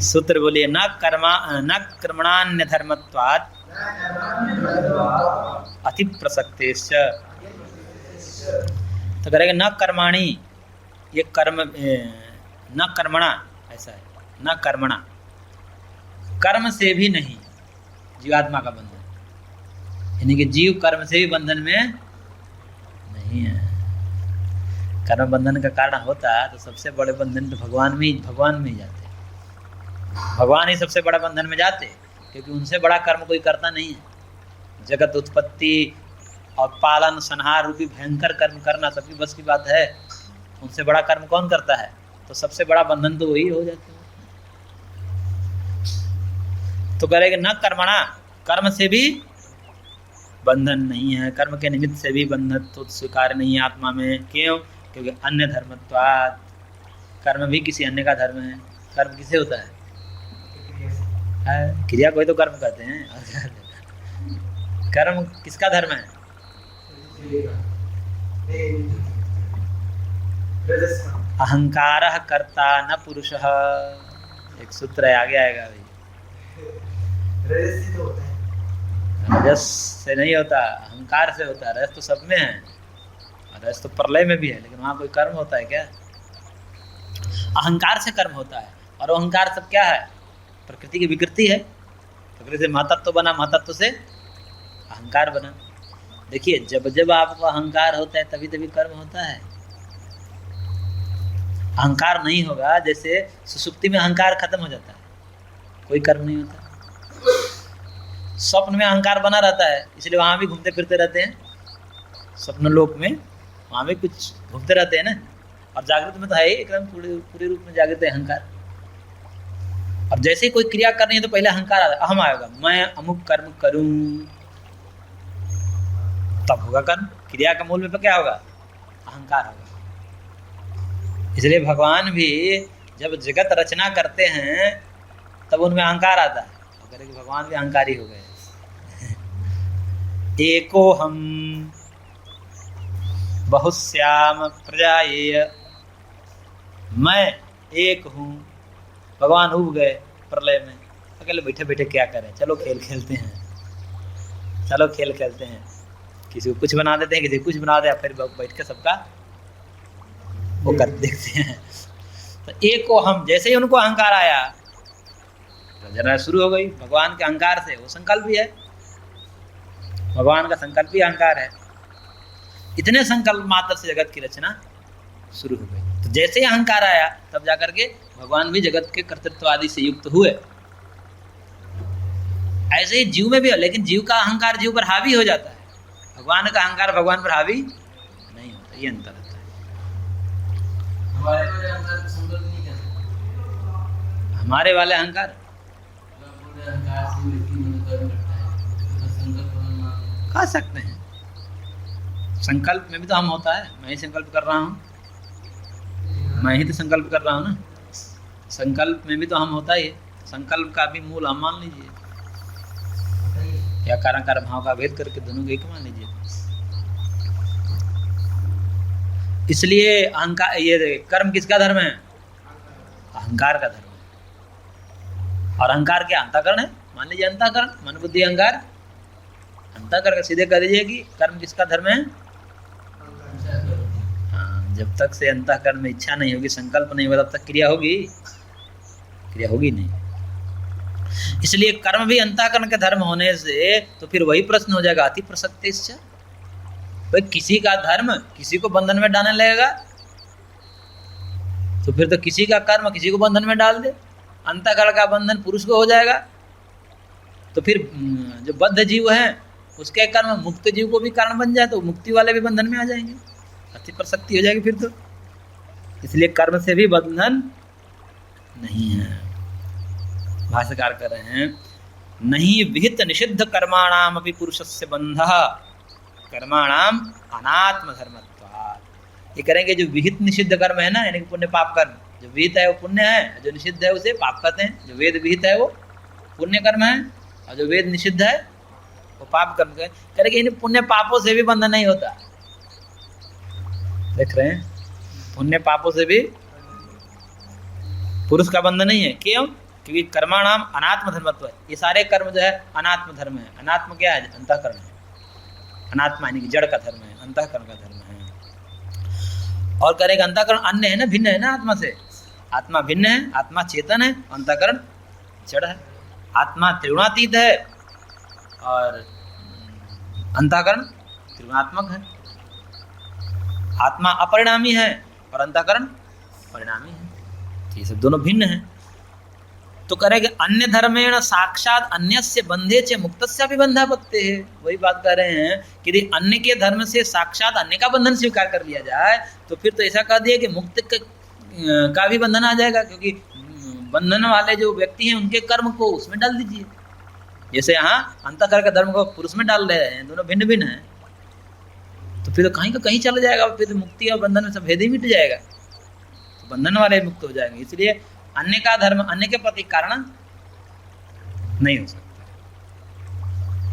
सूत्र बोलिए, न कर्मणान्य धर्मत्वात् अति प्रसक्तेश्च। तो करेंगे न कर्माणि, ये कर्म न कर्मणा, ऐसा है, न कर्मणा, कर्म से भी नहीं जीवात्मा का बंधन, यानी कि जीव कर्म से भी बंधन में नहीं है। कर्म बंधन का कारण होता तो सबसे बड़े बंधन तो भगवान में ही जाते, भगवान ही सबसे बड़ा बंधन में जाते, क्योंकि उनसे बड़ा कर्म कोई करता नहीं है। जगत उत्पत्ति और पालन संहार रूपी भयंकर कर्म करना सबकी बस की बात है, उनसे बड़ा कर्म कौन करता है? तो सबसे बड़ा बंधन तो वही हो जाता है। तो करेंगे न कर्मणा, कर्म से भी बंधन नहीं है, कर्म के निमित्त से भी बंधन तो स्वीकार नहीं है आत्मा में। क्यों? क्योंकि अन्य धर्मत्वात्, कर्म भी किसी अन्य का धर्म है। कर्म किसे होता है? क्रिया कोई तो कर्म करते हैं, कर्म किसका धर्म है? अहंकारः कर्ता न पुरुषः, एक सूत्र है, आगे आएगा भाई। रजस से नहीं होता, अहंकार से होता है। रजस तो सब में है, रजस तो प्रलय में भी है, लेकिन वहाँ कोई कर्म होता है क्या? अहंकार से कर्म होता है। और अहंकार सब क्या है? प्रकृति की विकृति है। प्रकृति से महतत्व बना, महतत्व से अहंकार बना। देखिए, जब जब आपको अहंकार होता है तभी तभी कर्म होता है। अहंकार नहीं होगा, जैसे सुसुप्ति में अहंकार खत्म हो जाता है, कोई कर्म नहीं होता। स्वप्न में अहंकार बना रहता है, इसलिए वहाँ भी घूमते फिरते रहते हैं। स्वप्न लोक में वहाँ भी कुछ घूमते रहते हैं ना। और जागृत में तो है ही, एकदम पूरे रूप में जागृत है अहंकार। और जैसे ही कोई क्रिया करनी है तो पहले अहंकार आता है, अहम आएगा, मैं अमुक कर्म करूं, तब होगा कर्म। क्रिया का मूल में क्या होगा? अहंकार होगा। इसलिए भगवान भी जब जगत रचना करते हैं तब उनमें अहंकार आता है। तो करें कि भगवान भी अहंकारी हो गए। एको हम बहुश्याम प्रजायेय, मैं एक हूँ। भगवान उब गए प्रलय में, अकेले बैठे बैठे क्या करें, चलो खेल खेलते हैं, चलो खेल खेलते हैं। किसी को कुछ बना देते हैं, किसी को कुछ बना दे, फिर बैठ के सबका वो कर देखते हैं। तो एक को हम, जैसे ही उनको अहंकार आया रचना शुरू हो गई भगवान के अहंकार से। वो संकल्प भी है, भगवान का संकल्प ही अहंकार है। इतने संकल्प मात्र से जगत की रचना शुरू हो गई। तो जैसे ही अहंकार आया तब जाकर के भगवान भी जगत के कर्तृत्व आदि से युक्त हुए। ऐसे ही जीव में भी है, लेकिन जीव का अहंकार जीव पर हावी हो जाता है, भगवान का अहंकार भगवान पर हावी नहीं होता। ये अंतर होता है। हमारे वाले अहंकार खा सकते हैं। संकल्प में भी तो हम होता है, मैं ही संकल्प कर रहा हूँ, मैं ही तो संकल्प कर रहा हूँ ना। संकल्प में भी तो हम होता ही है। संकल्प का भी मूल हम मान लीजिए, या कारण कारण भाव का भेद करके दोनों को एक मान लीजिए। इसलिए अहंकार, ये कर्म किसका धर्म है? अहंकार का धर्म है। और अहंकार क्या? अंतःकरण है। मान लीजिए अंतःकरण, मन बुद्धि अहंकार, अंतःकरण सीधे कर दीजिए कि कर्म किसका धर्म है? हाँ, जब तक से अंतःकरण में इच्छा नहीं होगी, संकल्प नहीं होगा, तब तक क्रिया होगी? क्रिया होगी नहीं। इसलिए कर्म भी अंतःकरण के धर्म होने से तो फिर वही प्रश्न हो जाएगा, अति प्रसक्तिश्च। भाई किसी का धर्म किसी को बंधन में डालने लगेगा तो फिर तो किसी का कर्म किसी को बंधन में डाल दे। अंतःकरण का बंधन पुरुष को हो जाएगा तो फिर जो बद्ध जीव है उसके कर्म मुक्त जीव को भी कारण बन जाए, तो मुक्ति वाले भी बंधन में आ जाएंगे, अति प्रसक्ति हो जाएगी फिर तो। इसलिए कर्म से भी बंधन नहीं है। भाष्यकार कर रहे हैं, नहीं विहित निषिद्ध कर्माणाम अपि पुरुषस्य बंधः कर्माणाम अनात्म धर्मत्वात्। ये करेंगे जो विहित निषिद्ध कर्म है ना, यानी कि पुण्य पाप कर्म, जो विहित है वो पुण्य है, जो निषिद्ध है उसे पाप कहते हैं। जो वेद विहित है वो पुण्य कर्म है, और जो वेद निषिद्ध है वो पाप कर्म है। करेंगे इन पुण्य पापों से भी बंधन नहीं होता। देख रहे हैं, पुण्य पापों से भी पुरुष का बंधन नहीं है। क्यों? क्योंकि कर्माणाम अनात्म धर्मत्व है, ये सारे कर्म जो है अनात्म धर्म है। अनात्म क्या है? अंतःकरण है। अनात्मा यानी कि जड़ का धर्म है, अंतःकरण का धर्म है। और करेगा अंतःकरण अन्य है ना, भिन्न है ना आत्मा से। आत्मा भिन्न है, आत्मा चेतन है, अंतःकरण जड़ है। आत्मा त्रिगुणातीत है और अंतःकरण त्रिगुणात्मक है। आत्मा अपरिणामी है और अंतःकरण परिणामी है, तो ये सब दोनों भिन्न हैं। तो करेंगे अन्य धर्मेण साक्षात अन्यस्य बंधे च मुक्तस्य भी बंधापत्ते है। वही बात कर रहे हैं कि यदि अन्य के धर्म से साक्षात अन्य का बंधन स्वीकार कर लिया जाए तो फिर तो ऐसा कह दिया कि मुक्त का भी बंधन आ जाएगा, क्योंकि बंधन वाले जो व्यक्ति हैं उनके कर्म को उसमें डाल दीजिए। जैसे यहाँ अंतःकरण का धर्म को पुरुष में डाल रहे हैं, दोनों भिन्न भिन्न हैं, तो फिर तो कहीं का कहीं चला जाएगा, फिर तो मुक्ति और बंधन में सब भेद ही मिट जाएगा, तो बंधन वाले मुक्त हो जाएंगे। इसलिए अन्य का धर्म अन्य के प्रति कारण नहीं हो सकता।